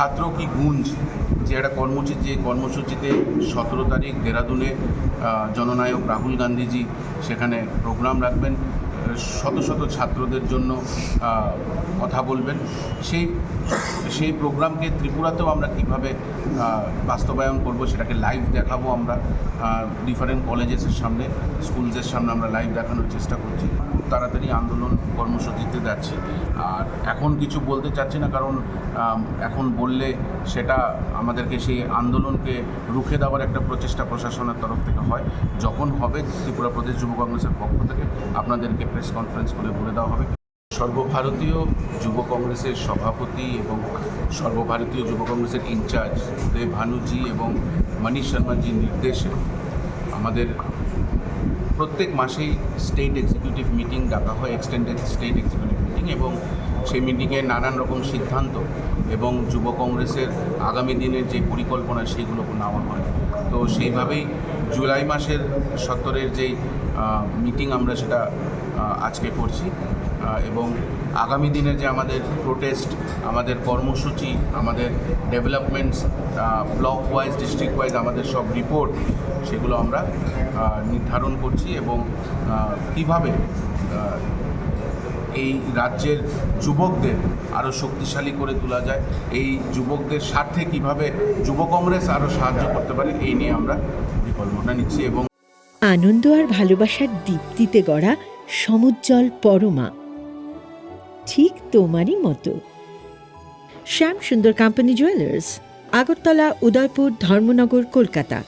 ছাত্র কি গুঞ্জ যে একটা কর্মসূচিতে 17 তারিখ দেরাদুনে জননায়ক রাহুল গান্ধীজি সেখানে প্রোগ্রাম রাখবেন, শত শত ছাত্রদের জন্য কথা বলবেন। সেই প্রোগ্রামকে ত্রিপুরাতেও আমরা কীভাবে বাস্তবায়ন করব সেটাকে লাইভ দেখাবো। আমরা ডিফারেন্ট কলেজেসের সামনে, স্কুলসের সামনে আমরা লাইভ দেখানোর চেষ্টা করছি। খুব তাড়াতাড়ি আন্দোলন কর্মসূচিতে যাচ্ছি। আর এখন কিছু বলতে চাচ্ছি না, কারণ এখন বললে সেটা আমাদেরকে সেই আন্দোলনকে রুখে দেওয়ার একটা প্রচেষ্টা প্রশাসনের তরফ থেকে হয়। যখন হবে ত্রিপুরা প্রদেশ যুব কংগ্রেসের পক্ষ থেকে আপনাদেরকে প্রেস কনফারেন্স করে বলে দেওয়া হবে। সর্বভারতীয় যুব কংগ্রেসের সভাপতি এবং সর্বভারতীয় যুব কংগ্রেসের ইনচার্জ দেব ভানুজি এবং মনীষ শর্মাজির নির্দেশে আমাদের প্রত্যেক মাসেই স্টেট এক্সিকিউটিভ মিটিং ডাকা হয়, এক্সটেন্ডেড স্টেট এক্সিকিউটিভ মিটিং, এবং সেই মিটিংয়ে নানান রকম সিদ্ধান্ত এবং যুব কংগ্রেসের আগামী দিনের যে পরিকল্পনা সেগুলোকে নেওয়া হয়। তো সেইভাবেই জুলাই মাসের 17-এর যেই মিটিং আমরা সেটা আজকে করছি, এবং আগামী দিনের যে আমাদের প্রোটেস্ট, আমাদের কর্মসূচি, আমাদের developments, block wise, district wise আমাদের সব রিপোর্ট সেগুলো আমরা নির্ধারণ করছি, এবং কীভাবে এই রাজ্যের যুবকদের আরও শক্তিশালী করে তোলা যায়, এই যুবকদের স্বার্থে কীভাবে যুব কংগ্রেস আরও সাহায্য করতে পারে, এই নিয়ে আমরা পরিকল্পনা নিচ্ছি। এবং আনন্দ আর ভালোবাসার দীপ্তিতে গড়া সমুজ্জ্বল পরমা, ঠিক তোমারই মতো। শ্যাম সুন্দর কোম্পানি জুয়েলার্স, আগরতলা, উদয়পুর, ধর্মনগর, কলকাতা।